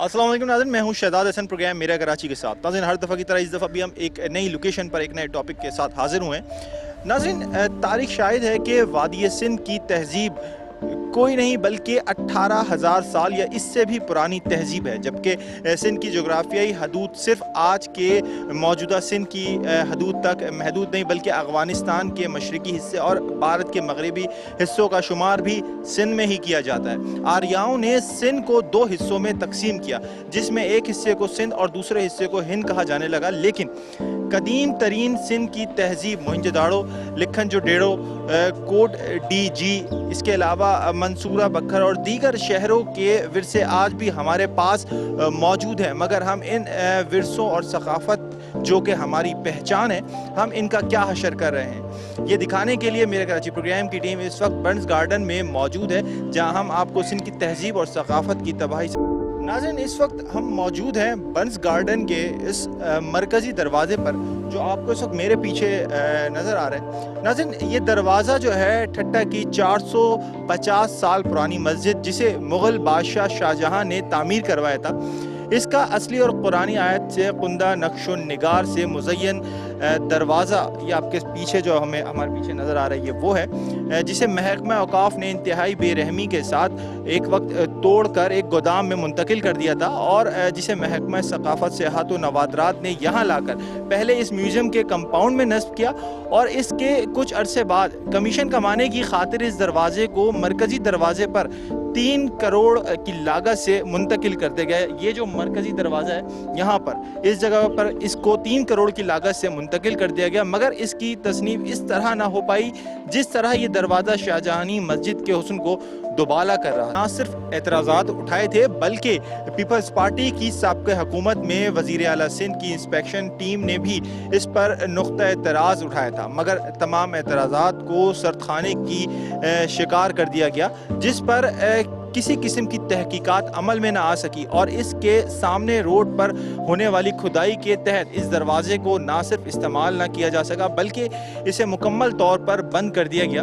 अस्सलाम वालेकुम नाज़रीन, मैं हूं शहजाद हसन, प्रोग्राम मेरा कराची के साथ। नाज़रीन, हर दफ़ा की तरह इस दफ़ा भी हम एक नई लोकेशन पर एक नए टॉपिक के साथ हाजिर हुए हैं। नाज़रीन, तारीख शायद है कि वादी सिंध की तहज़ीब कोई नहीं बल्कि 18,000 साल या इससे भी पुरानी तहज़ीब है, जबकि सिंध की जोग्राफियाई हदूद सिर्फ आज के मौजूदा सिंध की हदूद तक महदूद नहीं बल्कि अफ़गानिस्तान के मशरक़ी हिस्से और भारत के मगरबी हिस्सों का शुमार भी सिंध में ही किया जाता है। आर्याओं ने सिंध को दो हिस्सों में तकसीम किया, जिसमें एक हिस्से को सिंध और दूसरे हिस्से को हिंद कहा जाने लगा। लेकिन कदीम तरीन सिंध की तहज़ीब मोहनजोदाड़ो, लिखन जोडेड़ो, कोट डी जी, इसके अलावा मंसूरा बखर और दीगर शहरों के विरसे आज भी हमारे पास मौजूद हैं। मगर हम इन विरसों और सकाफ़त जो कि हमारी पहचान है, हम इनका क्या हशर कर रहे हैं, ये दिखाने के लिए मेरे कराची प्रोग्राम की टीम इस वक्त बर्न्स गार्डन में मौजूद है, जहां हम आपको सिंध की तहज़ीब और सकाफ़त की तबाही से नाज़रीन, इस वक्त हम मौजूद हैं बर्न्स गार्डन के इस मरकज़ी दरवाज़े पर, जो आपको इस वक्त मेरे पीछे नज़र आ रहा है। नाज़रीन, ये दरवाज़ा जो है ठट्टा की 450 साल पुरानी मस्जिद, जिसे मुग़ल बादशाह शाहजहां ने तामीर करवाया था, इसका असली और कुरानी आयत से कुंदा नक्शो निगार से मुज़य्यन दरवाज़ा, ये आपके पीछे जो हमारे पीछे नज़र आ रहा है, ये वो है जिसे महकमा औक़ाफ़ ने इंतहाई बेरहमी के साथ एक वक्त तोड़कर एक गोदाम में मुंतकिल कर दिया था, और जिसे महकमा सकाफ़त, सियाहत व नवादरात ने यहाँ लाकर पहले इस म्यूज़ियम के कंपाउंड में नस्ब किया, और इसके कुछ अरसे बाद कमीशन कमाने की खातिर इस दरवाज़े को मरकज़ी दरवाज़े पर 3 करोड़ की लागत से मुंतकिल करते गए। ये जो मरकज़ी दरवाज़ा है, यहाँ पर इस जगह पर इसको 3 करोड़ की लागत से मुंतकिल कर दिया गया, मगर इसकी तस्नीफ इस तरह ना हो पाई जिस तरह ये दरवाज़ा शाहजहानी मस्जिद के हुस्न को दुबाला कर रहा। ना सिर्फ एतराज़ात उठाए थे, बल्कि पीपल्स पार्टी की साबिक़ हुकूमत में वज़ीर आला सिंध की इंस्पेक्शन टीम ने भी इस पर नुक़्ता एतराज़ उठाया था, मगर तमाम एतराज़ात को सरदखाने की शिकार कर दिया गया, जिस पर किसी किस्म की तहकीकात अमल में ना आ सकी, और इसके सामने रोड पर होने वाली खुदाई के तहत इस दरवाज़े को ना सिर्फ इस्तेमाल ना किया जा सका, बल्कि इसे मुकम्मल तौर पर बंद कर दिया गया,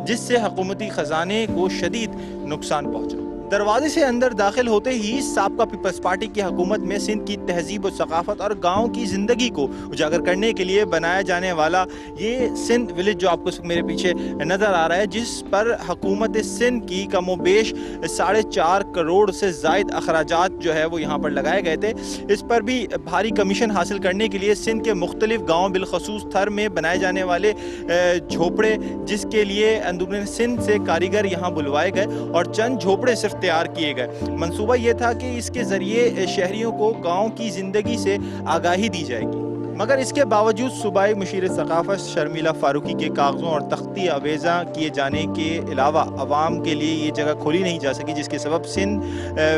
जिससे हुकूमती ख़जाने को शदीद नुकसान पहुँचा। दरवाजे से अंदर दाखिल होते ही साबका पीपल्स पार्टी की हुकूमत में सिंध की तहज़ीब और सकाफ़त और गाँव की ज़िंदगी को उजागर करने के लिए बनाया जाने वाला ये सिंध विलेज जो आपको मेरे पीछे नज़र आ रहा है, जिस पर हुकूमत सिंध की कमोबेश 4.5 करोड़ से ज़ायद अखराजात जो है वो यहाँ पर लगाए गए थे। इस पर भी भारी कमीशन हासिल करने के लिए सिंध के मुख्तलिफ गाँव बिलखसूस थर में बनाए जाने वाले झोपड़े, जिसके लिए अंदरूनी सिंध से कारीगर यहाँ बुलवाए गए और चंद झोपड़े सिर्फ तैयार किए गए। मंसूबा ये था कि इसके ज़रिए शहरियों को गाँव की ज़िंदगी से आगाही दी जाएगी, मगर इसके बावजूद सूबाई मुशीर सकाफ़त शर्मिला फ़ारूकी के कागज़ों और तख्ती आवेज़ा किए जाने के अलावा आवाम के लिए ये जगह खोली नहीं जा सकी, जिसके सबब सिंध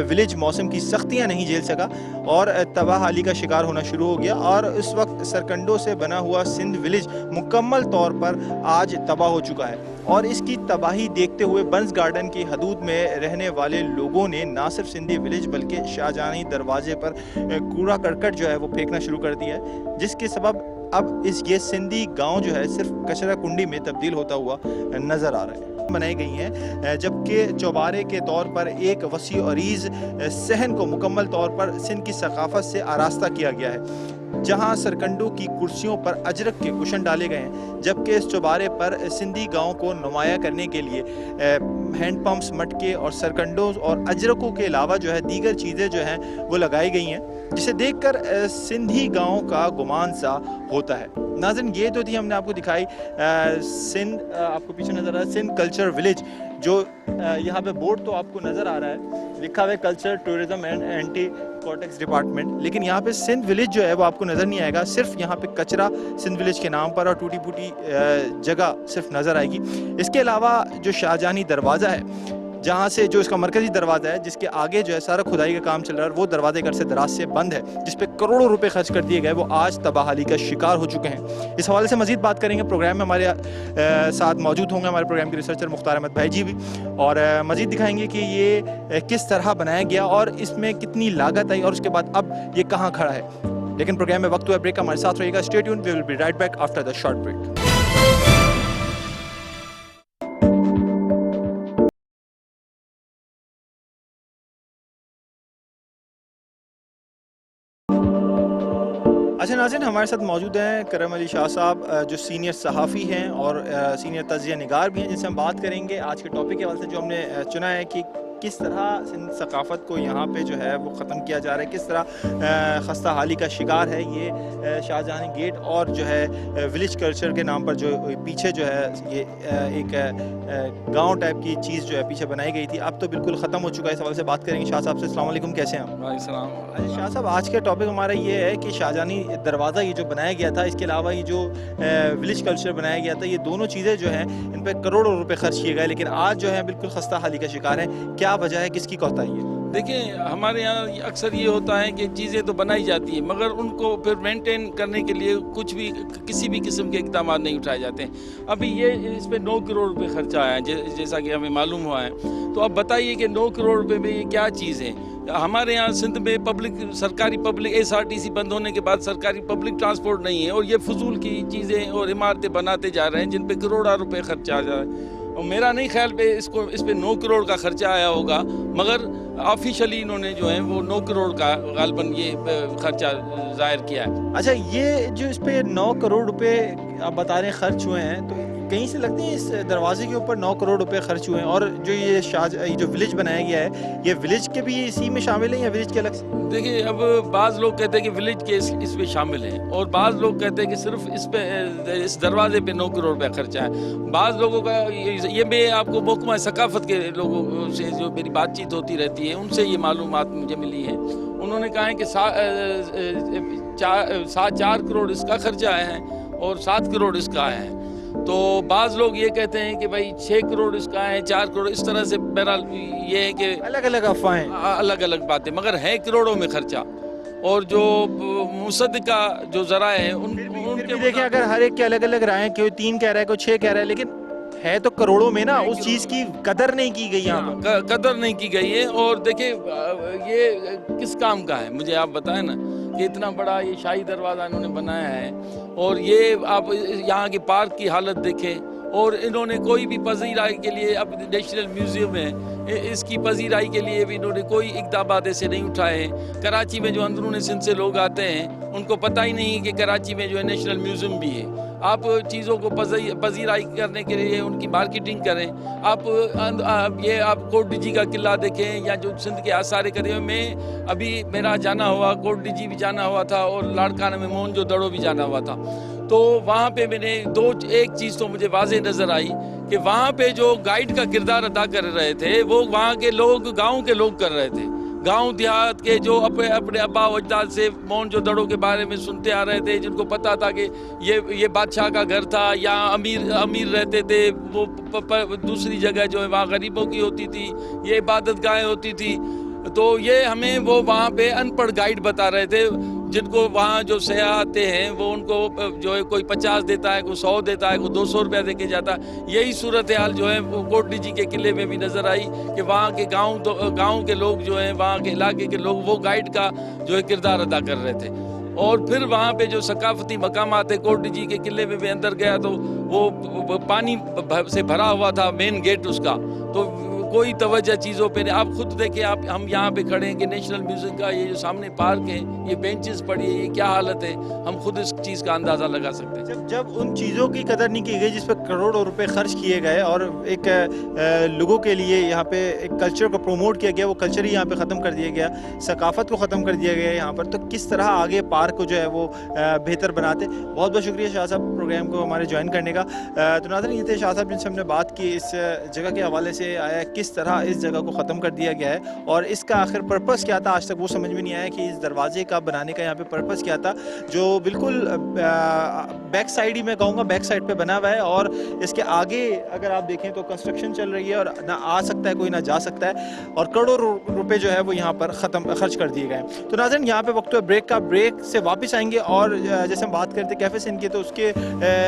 विलेज मौसम की सख्तियाँ नहीं झेल सका और तबाहाली का शिकार होना शुरू हो गया, और इस वक्त सरकंडों से बना हुआ सिंध विलेज मुकम्मल तौर पर आज तबाह हो चुका है। और इसकी तबाही देखते हुए बर्न्स गार्डन की हदूद में रहने वाले लोगों ने ना सिर्फ सिंधी विलेज बल्कि शाहजहानी दरवाजे पर कूड़ा करकट जो है वो फेंकना शुरू कर दिया है, जिसके सबब अब ये सिंधी गांव जो है सिर्फ कचरा कुंडी में तब्दील होता हुआ नज़र आ रहा है। बनाई गई हैं, जबकि चौबारे के तौर पर एक वसी और अरीज़ सहन को मुकम्मल तौर पर सिंध की सकाफ़त से आरास्ता किया गया है, जहां सरकंडों की कुर्सियों पर अजरक के कुशन डाले गए हैं, जबकि इस चौबारे पर सिंधी गांव को नुमाया करने के लिए हैंड पंप्स, मटके और सरकंडों और अजरकों के अलावा जो है दीगर चीज़ें जो हैं वो लगाई गई हैं, जिसे देखकर सिंधी गांव का गुमान सा होता है। नाज़रीन, ये तो थी हमने आपको दिखाई सिंध, आपको पीछे नज़र आ रहा है सिंध कल्चर विलेज, जो यहाँ पे बोर्ड तो आपको नज़र आ रहा है, लिखा हुआ है culture tourism and anti cortex department, लेकिन यहाँ पे सिंध विलेज जो है वो आपको नज़र नहीं आएगा। सिर्फ यहाँ पे कचरा सिंध विलेज के नाम पर और टूटी फूटी जगह सिर्फ नज़र आएगी। इसके अलावा जो शाहजहानी दरवाज़ा है, जहाँ से जो इसका मरकज़ी दरवाज़ा है, जिसके आगे जो है सारा खुदाई का काम चल रहा है, वो दरवाजे घर से दराज से बंद है, जिस पे करोड़ों रुपए खर्च कर दिए गए, वो आज तबाहाली का शिकार हो चुके हैं। इस हवाले से मज़ीद बात करेंगे। प्रोग्राम में हमारे साथ मौजूद होंगे हमारे प्रोग्राम के रिसर्चर मुख्तार अहमद भाई जी भी, और मज़ीद दिखाएंगे कि ये किस तरह बनाया गया और इसमें कितनी लागत आई और उसके बाद अब ये कहाँ खड़ा है। लेकिन प्रोग्राम में वक्त हुआ ब्रेक का, हमारे साथ रहिएगा। Stay tuned, we will be right back after the short break. अच्छा नाज़रीन, हमारे साथ मौजूद हैं करम अली शाह साहब, जो सीनियर सहाफ़ी हैं और सीनियर तज़िया निगार भी हैं, जिनसे हम बात करेंगे आज के टॉपिक के हवाले से जो हमने चुना है कि किस तरह सिंध सकाफ़त को यहाँ पे जो है वो ख़त्म किया जा रहा है, किस तरह खस्ता हाली का शिकार है ये शाहजहानी गेट और जो है विलेज कल्चर के नाम पर जो पीछे जो है ये एक गांव टाइप की चीज़ जो है पीछे बनाई गई थी, अब तो बिल्कुल ख़त्म हो चुका है। इस हवाले से बात करेंगे शाह साहब से। अस्सलाम वालेकुम, कैसे हैं आप? वालेकुम। शाह साहब, आज का टॉपिक हमारा ये है कि शाहजहानी दरवाज़ा ये जो बनाया गया था, इसके अलावा ये जो विलेज कल्चर बनाया गया था, ये दोनों चीज़ें जो हैं इन पर करोड़ों रुपए खर्च किए गए, लेकिन आज जो है बिल्कुल खस्ता हाली का शिकार है। क्या वजह है, किसकी कोताही है? देखिए, हमारे यहाँ अक्सर ये होता है कि चीज़ें तो बनाई जाती हैं मगर उनको फिर मेंटेन करने के लिए कुछ भी किसी भी किस्म के इक़दाम नहीं उठाए जाते हैं। अभी ये इस पे 9 करोड़ रुपए खर्चा आया है, जैसा कि हमें मालूम हुआ है। तो अब बताइए कि 9 करोड़ रुपए में ये क्या चीज़ है। हमारे यहाँ सिंध में सरकारी पब्लिक SRTC बंद होने के बाद सरकारी पब्लिक ट्रांसपोर्ट नहीं है और ये फजूल की चीज़ें और इमारतें बनाते जा रहे हैं जिन पे करोड़ों रुपए खर्चा आ जा रहा है। और मेरा नहीं ख्याल पे इस पे 9 करोड़ का खर्चा आया होगा, मगर ऑफिशियली इन्होंने जो है वो 9 करोड़ का गालबन ये खर्चा जाहिर किया है। अच्छा, ये जो इस पे 9 करोड़ रुपए आप बता रहे हैं खर्च हुए हैं, तो कहीं से लगते हैं इस दरवाजे के ऊपर 9 करोड़ रुपए खर्च हुए हैं? और जो ये जो विलेज बनाया गया है, ये विलेज के भी इसी में शामिल है या विलेज के अलग से? देखिए, अब बाज़ लोग कहते हैं कि विलेज के इस पे शामिल हैं और बाज़ लोग कहते हैं कि सिर्फ इस दरवाजे पे 9 करोड़ रुपया खर्चा है। बाज़ लोगों का ये मैं आपको महकमा सकाफ़त के लोगों से जो मेरी बातचीत होती रहती है उनसे ये मालूमात मुझे मिली है। उन्होंने कहा है कि 4 करोड़ इसका खर्चा आया है और 7 करोड़ इसका आया है। तो बाज़ लोग ये कहते हैं कि भाई 6 करोड़ इसका है, 4 करोड़, इस तरह से बहरहाल ये है कि अलग अलग अफवाहें, अलग अलग बातें, मगर है करोड़ों में खर्चा। और जो मुसद्दिका जो ज़राए हैं उनके देखिए, अगर हर एक के अलग अलग राय हैं, कोई 3 कह रहा है, कोई 6 कह रहा है, लेकिन है तो करोड़ों में ना, उस चीज़ की कदर नहीं की गई यहाँ पर। कदर नहीं की गई है। और देखिए, ये किस काम का है मुझे आप बताएं ना, कि इतना बड़ा ये शाही दरवाज़ा इन्होंने बनाया है और ये आप यहाँ के पार्क की हालत देखें। और इन्होंने कोई भी पजीराई के लिए, अब नेशनल म्यूज़ियम है, इसकी पजीराई के लिए भी इन्होंने कोई इक़दाम ऐसे नहीं उठाए हैं। कराची में जो अंदरून सिंध से लोग आते हैं उनको पता ही नहीं कि कराची में जो है नेशनल म्यूज़ियम भी है। आप चीज़ों को पजीराई करने के लिए उनकी मार्केटिंग करें। आप कोट डीजी का किला देखें या जो सिंध के आसार कदीम में, अभी मेरा जाना हुआ, कोट डीजी भी जाना हुआ था और लाड़काना में मोहनजो दड़ो भी जाना हुआ था। तो वहाँ पे मैंने एक चीज़ तो मुझे वाज़ेह नज़र आई कि वहाँ पे जो गाइड का किरदार अदा कर रहे थे वो वहाँ के लोग, गाँव के लोग कर रहे थे। गांव देहात के जो अपने अब्बा अजदाद से मोहनजो दड़ो के बारे में सुनते आ रहे थे, जिनको पता था कि ये बादशाह का घर था या अमीर रहते थे, वो दूसरी जगह जो है वहाँ गरीबों की होती थी, ये इबादत गाहें होती थी। तो ये हमें वो वहाँ पे अनपढ़ गाइड बता रहे थे, जिनको वहाँ जो सयाह आते हैं वो उनको जो है कोई 50 देता है, कोई 100 देता है, कोई 200 रुपया दे के जाता है। यही सूरत हाल जो है वो कोटली जी के किले में भी नज़र आई कि वहाँ के गाँव के लोग जो हैं, वहाँ के इलाके के लोग वो गाइड का जो है किरदार अदा कर रहे थे। और फिर वहाँ पे जो सकाफती मकामात है, कोटली जी के किले में भी अंदर गया तो वो पानी से भरा हुआ था मेन गेट उसका, तो कोई तवज्जो चीज़ों पे नहीं। आप खुद देखिए, हम यहाँ पे खड़े हैं कि नेशनल म्यूज़ियम का ये जो सामने पार्क है, ये बेंचेस पड़ी है, ये क्या हालत है, हम खुद इस चीज़ का अंदाज़ा लगा सकते हैं। जब उन चीज़ों की कदर नहीं की गई जिस पर करोड़ों रुपए खर्च किए गए और एक लोगों के लिए यहाँ पे एक कल्चर को प्रमोट किया गया, वो कल्चर ही यहाँ पे ख़त्म कर दिया गया, सकाफ़त को ख़त्म कर दिया गया यहाँ पर, तो किस तरह आगे पार्क को जो है वो बेहतर बनाते। बहुत बहुत शुक्रिया शाह साहब प्रोग्राम को हमारे ज्वाइन करने का। तो नाज़रीन, ये थे शाह साहब जिनसे हमने बात की, इस जगह के हवाले से आया किस तरह इस जगह को ख़त्म कर दिया गया है और इसका आखिर पर्पस क्या था। आज तक वो समझ में नहीं आया कि इस दरवाजे का बनाने का यहाँ पे पर्पस क्या था, जो बिल्कुल बैक साइड ही मैं कहूँगा, बैक साइड पे बना हुआ है और इसके आगे अगर आप देखें तो कंस्ट्रक्शन चल रही है और ना आ सकता है कोई, ना जा सकता है, और करोड़ों रुपए जो है वो यहाँ पर खर्च कर दिए गए। तो नाज़रीन, यहाँ पे वक्त ब्रेक का, ब्रेक से वापस आएंगे और जैसे हम बात करते कैफ़े सिंध की, तो उसके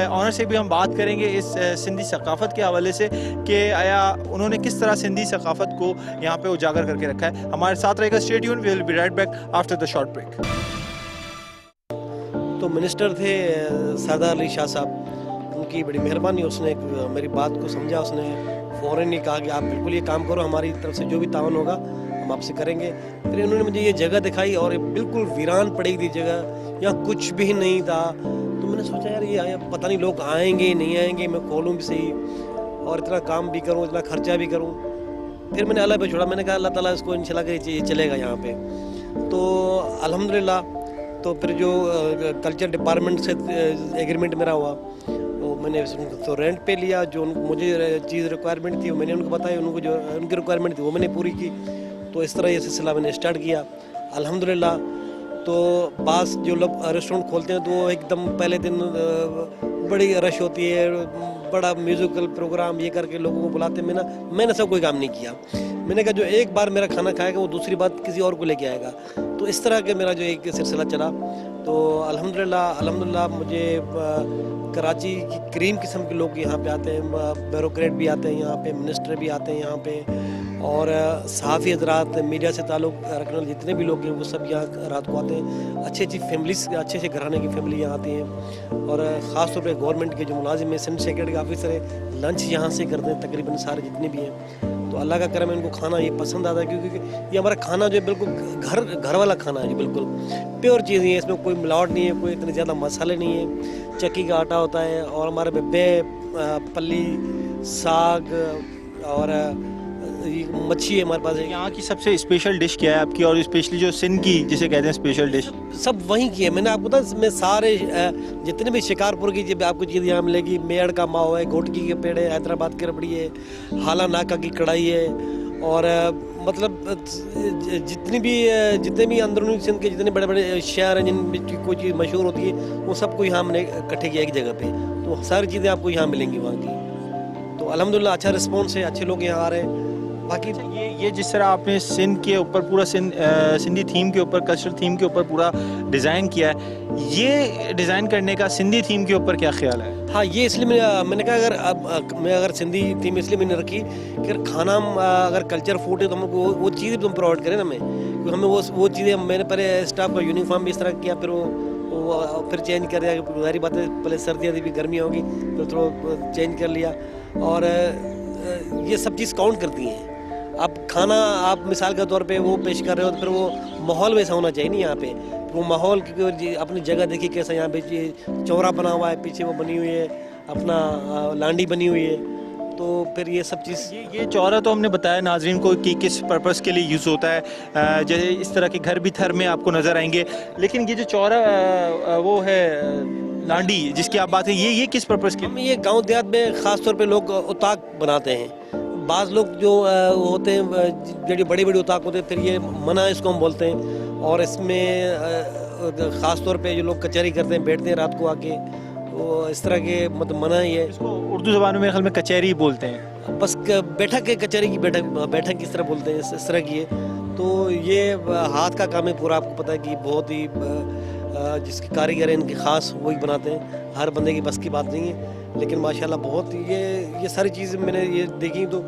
ऑनर से भी हम बात करेंगे इस सिंधी सकाफ़त के हवाले से कि आया उन्होंने किस तरह सिंधी सकाफ़त को यहाँ पे उजागर करके रखा है। हमारे साथ रहेगा, stay tune, we will be right back after the short break. तो मिनिस्टर थे सरदार अली शाह साहब, उनकी बड़ी मेहरबानी, उसने मेरी बात को समझा, उसने फ़ौरन ही कहा कि आप बिल्कुल ये काम करो, हमारी तरफ से जो भी तावन होगा हम आपसे करेंगे। फिर उन्होंने मुझे ये जगह दिखाई और बिल्कुल वीरान पड़ी थी जगह, यहाँ कुछ भी नहीं था। तो मैंने सोचा यार ये पता नहीं लोग आएंगे नहीं आएंगे, मैं खोलूँ भी सही और इतना काम भी करूँ, इतना खर्चा भी करूँ। फिर मैंने अल्लाह पे छोड़ा, मैंने कहा अल्लाह ताला इसको इंशाल्लाह ये चलेगा यहाँ पे। तो अल्हम्दुलिल्लाह, तो फिर जो कल्चर डिपार्टमेंट से एग्रीमेंट मेरा हुआ, तो मैंने तो रेंट पे लिया। जो मुझे चीज़ रिक्वायरमेंट थी वो मैंने उनको बताई, उनको जो उनकी रिक्वायरमेंट थी वो मैंने पूरी की। तो इस तरह ये सिलसिला मैंने स्टार्ट किया अल्हम्दुलिल्लाह। तो पास जो लोग रेस्टोरेंट खोलते हैं तो वो एकदम पहले दिन बड़ी रश होती है, बड़ा म्यूज़िकल प्रोग्राम ये करके लोगों को बुलाते हैं। मैंने सब कोई काम नहीं किया। मैंने कहा जो एक बार मेरा खाना खाएगा वो दूसरी बार किसी और को लेके आएगा। तो इस तरह के मेरा जो एक सिलसिला चला। तो अल्हम्दुलिल्लाह मुझे कराची की करीम किस्म के लोग यहाँ पे आते हैं, ब्यूरोक्रेट भी आते हैं यहाँ पे, मिनिस्टर भी आते हैं यहाँ पे, और सहाफ़ी हज़रात, मीडिया से ताल्लुक़ रखने वाले जितने भी लोग हैं वो सब यहाँ रात को आते हैं। अच्छी फैमिलीज, अच्छे से घराने की फैमिली यहाँ आती हैं। और ख़ास तौर पे गवर्नमेंट के जो मुलाजिम हैं, सिंध सेक्रेटरी ऑफिसर है, लंच यहाँ से करते हैं तकरीबन सारे जितने भी हैं। तो अल्लाह का करम है, इनको खाना ये पसंद आता है, क्योंकि ये हमारा खाना जो है बिल्कुल घर वाला खाना है, बिल्कुल प्योर चीज़ है। इसमें कोई मिलावट नहीं है, कोई इतने ज़्यादा मसाले नहीं है, चक्की का आटा होता है। और हमारे बेबे, पल्ली, साग और मच्छी है हमारे पास है। यहाँ की सबसे स्पेशल डिश क्या है आपकी, और स्पेशली जो सिंध की जिसे कहते हैं स्पेशल डिश? सब वहीं की है। मैंने आपको बताया, मैं सारे जितने भी शिकारपुर की जब आपको चीज़ यहाँ मिलेगी, मेड़ का मावा है, घोटकी के पेड़ है, हैदराबाद की रबड़ी है, हाला नाका की कढ़ाई है, और मतलब जितने भी अंदरूनी सिंध के जितने बड़े बड़े शहर हैं जिनमें कोई चीज़ मशहूर होती है, वो सब को यहाँ हमने इकट्ठे किया एक जगह पे। तो सारी चीज़ें आपको यहाँ मिलेंगी वहाँ की। तो अल्हम्दुलिल्लाह अच्छा रिस्पॉन्स है, अच्छे लोग यहाँ आ रहे हैं। बाकी ये जिस तरह आपने सिंध के ऊपर पूरा सिंधी थीम के ऊपर, कल्चरल थीम के ऊपर पूरा डिज़ाइन किया है, ये डिज़ाइन करने का सिंधी थीम के ऊपर क्या ख्याल है? हाँ, ये इसलिए मैंने कहा अगर सिंधी थीम इसलिए मैंने रखी कि अगर खाना अगर कल्चर फूड है तो हमको वो चीज़ें तुम प्रोवाइड करें ना हमें, क्योंकि हमें वो चीज़ें, मैंने पहले स्टाफ का यूनिफॉर्म भी इस तरह किया, फिर वो फिर चेंज कर दिया। सारी बातें, पहले सर्दियाँ थी भी गर्मी होगी, फिर थोड़ा चेंज कर लिया। और ये सब चीज़ काउंट करती हैं। आप खाना आप मिसाल के तौर पे वो पेश कर रहे हो तो फिर वो माहौल वैसा होना चाहिए नहीं यहाँ पे। वो माहौल, क्योंकि अपनी जगह देखिए कैसा यहाँ पे चौरा बना हुआ है, पीछे वो बनी हुई है अपना लांडी बनी हुई है। तो फिर ये सब चीज़, ये चौरा तो हमने बताया नाजरीन को कि किस पर्पस के लिए यूज़ होता है। जैसे इस तरह के घर भी थर में आपको नज़र आएंगे, लेकिन ये जो चौरा वो है लांडी जिसकी आप बात है, ये किस पर्पस के? हम ये गांव देहात में ख़ास तौर पे लोग उताक बनाते हैं। बाज़ लोग जो होते हैं, जो बड़ी बड़ी उताक होते हैं, फिर ये मना इसको हम बोलते हैं। और इसमें ख़ास तौर पे जो लोग कचहरी करते हैं, बैठते हैं रात को आके, वो इस तरह के मतलब मना ही है। इसको उर्दू ज़बान में मेरे ख्याल में कचहरी बोलते हैं। बस बैठक है, कचहरी की बैठक किस तरह बोलते हैं, इस तरह की है। तो ये हाथ का काम है पूरा, आपको पता है कि बहुत ही जिसके कारीगर हैं इनके ख़ास वही बनाते हैं, हर बंदे की बस की बात नहीं है। लेकिन माशाल्लाह बहुत ये सारी चीज़ें मैंने ये देखी, तो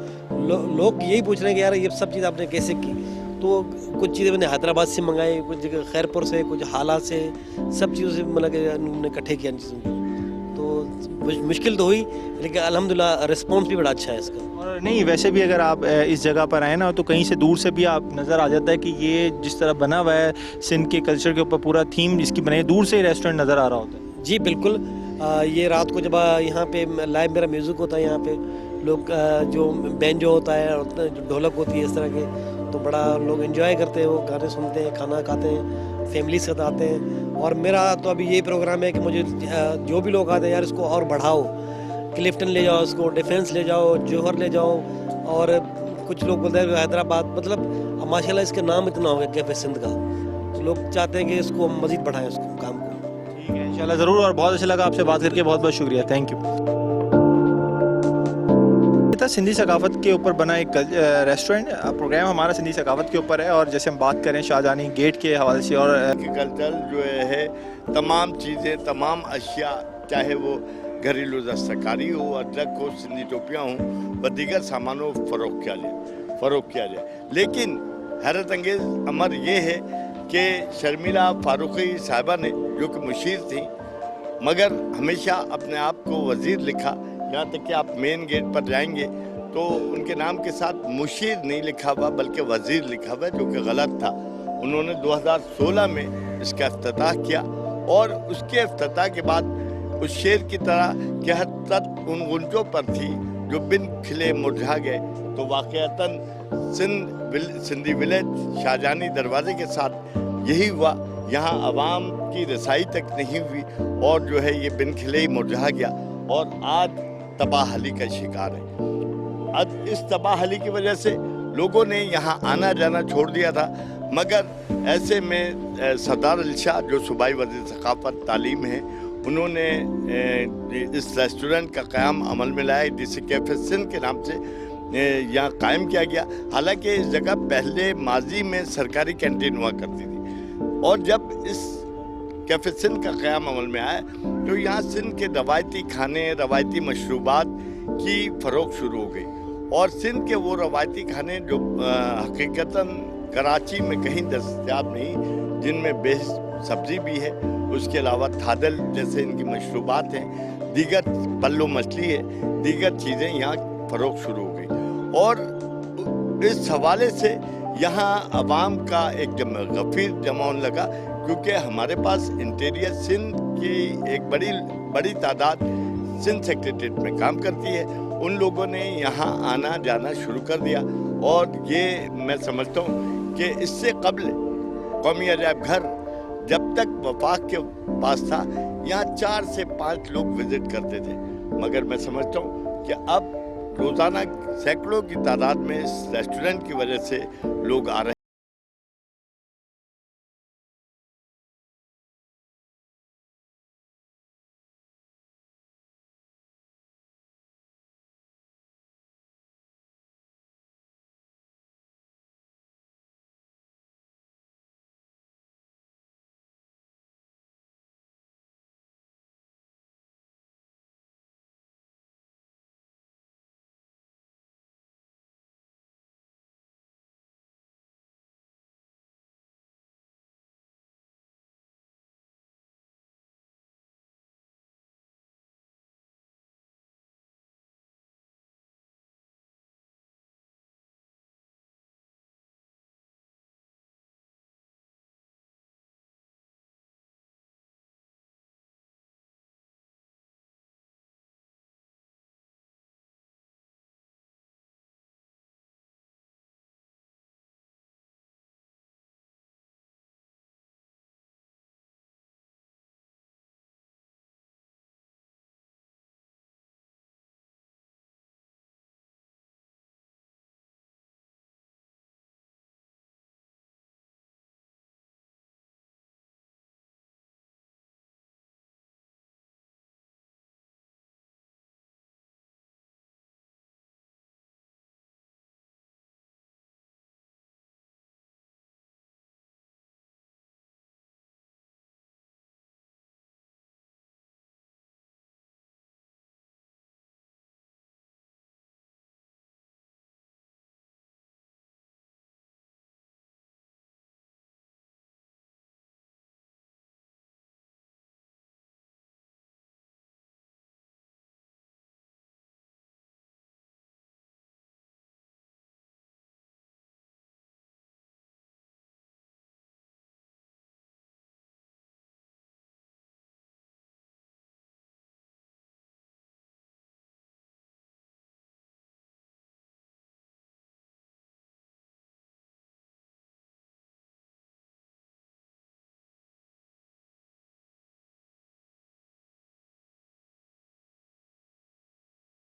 लोग यही पूछ रहे हैं कि यार ये सब चीज़ आपने कैसे की। तो कुछ चीज़ें मैंने हैदराबाद से मंगाई, कुछ जगह खैरपुर से, कुछ हाला से, सब चीज़ों से मतलब कि उन्होंने इकट्ठे किया इन चीज़ों को। तो मुश्किल तो हुई, लेकिन अल्हम्दुलिल्लाह रिस्पॉन्स भी बड़ा अच्छा है इसका। और नहीं, वैसे भी अगर आप इस जगह पर आए ना, तो कहीं से दूर से भी आप नज़र आ जाता है कि ये जिस तरह बना हुआ है सिंध के कल्चर के ऊपर पूरा थीम जिसकी बनाई, दूर से ही रेस्टोरेंट नज़र आ रहा होता है। जी बिल्कुल। ये रात को जब यहाँ पे लाइव मेरा म्यूज़िक होता है, यहाँ पे लोग जो बैंजो होता है और जो ढोलक होती है इस तरह के, तो बड़ा लोग एंजॉय करते हैं, वो गाने सुनते हैं, खाना खाते हैं, फैमिली के साथ आते हैं। और मेरा तो अभी यही प्रोग्राम है कि मुझे जो भी लोग आते हैं यार इसको और बढ़ाओ, क्लिफ्टन ले जाओ, इसको डिफेंस ले जाओ, जौहर ले जाओ। और कुछ लोग बोलते हैं हैदराबाद, मतलब माशाल्लाह इसका नाम इतना हो गया कैफे सिंध का, तो लोग चाहते हैं कि इसको हम मज़ीद बढ़ाएं उसको काम को। ठीक है, इंशाल्लाह ज़रूर। और बहुत अच्छा लगा आपसे बात करके, बहुत बहुत शुक्रिया, थैंक यू। सिंधी सकाफत के ऊपर बना एक रेस्टोरेंट प्रोग्राम हमारा सिंधी सकाफत के ऊपर है, और जैसे हम बात करें शाहजहानी गेट के हवाले से, और कल्चर जो है तमाम चीज़ें, तमाम अशिया, चाहे वो घरेलू दस्तकारी हो, अदरक हो, सिंधी टोपियाँ हों व दीगर सामानों फ़रोख्त किया जाए। लेकिन हैरत अंगेज़ अमर ये है कि शर्मिला फारूकी साहिबा ने, जो कि मुशीर थी, मगर हमेशा अपने आप को वज़ीर लिखा। यहाँ तक कि आप मेन गेट पर जाएंगे तो उनके नाम के साथ मुशीर नहीं लिखा हुआ बल्कि वज़ीर लिखा हुआ, जो कि गलत था। उन्होंने 2016 में इसका इफ्तिताह किया اور اس کے افتتاح کے بعد اس شعر کی طرح کہ حسرت ان غنچوں پر تھی جو بن کھلے مرجھا گئے، تو واقعتاً سندھی ولیج شاہجہانی دروازے کے ساتھ یہی ہوا. یہاں عوام کی رسائی تک نہیں ہوئی اور جو ہے یہ بن کھلے ہی مرجھا گیا اور آج تباہلی کا شکار ہے. اب اس تباہلی کی وجہ سے لوگوں نے یہاں آنا جانا چھوڑ دیا تھا، مگر ایسے میں سردار علی شاہ جو صوبائی وزیر ثقافت تعلیم ہیں، انہوں نے اس ریسٹورنٹ کا قیام عمل میں لایا جسے کیفے سندھ کے نام سے یہاں قائم کیا گیا. حالانکہ اس جگہ پہلے ماضی میں سرکاری کینٹین ہوا کرتی تھی، اور جب اس کیفے سندھ کا قیام عمل میں آیا تو یہاں سندھ کے روایتی کھانے، روایتی مشروبات کی فروخت شروع ہو گئی. اور سندھ کے وہ روایتی کھانے جو حقیقتاً کراچی میں کہیں دستیاب نہیں، جن میں بیس سبزی بھی ہے، اس کے علاوہ تھادل جیسے ان کی مشروبات ہیں، دیگر پلو مچھلی ہے، دیگر چیزیں یہاں فروخت شروع ہو گئی. اور اس حوالے سے یہاں عوام کا ایک غفیر جمع ہونے لگا، کیونکہ ہمارے پاس انٹیریئر سندھ کی ایک بڑی تعداد سندھ سیکریٹریٹ میں کام کرتی ہے. ان لوگوں نے یہاں آنا جانا شروع کر دیا، اور یہ میں سمجھتا ہوں کہ اس سے قبل قومی عجائب گھر جب تک وفاق کے پاس تھا یہاں 4 سے 5 لوگ وزٹ کرتے تھے، مگر میں سمجھتا ہوں کہ اب روزانہ سینکڑوں کی تعداد میں اس ریسٹورنٹ کی وجہ سے لوگ آ رہے ہیں.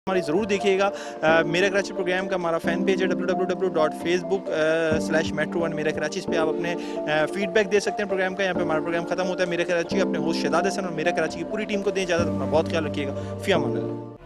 ہماری ضرور دیکھیے گا. میرا کراچی پروگرام کا ہمارا فین پیج ہے www.facebook/metro1 میرا کراچی. اس پہ آپ اپنے فیڈ بیک دے سکتے ہیں پروگرام کا. یہاں پہ ہمارا پروگرام ختم ہوتا ہے. میرا کراچی اپنے ہوسٹ شداد حسن اور میرا کراچی کی پوری ٹیم کو دیں اجازت. اپنا بہت خیال رکھیے گا. فی امان اللہ.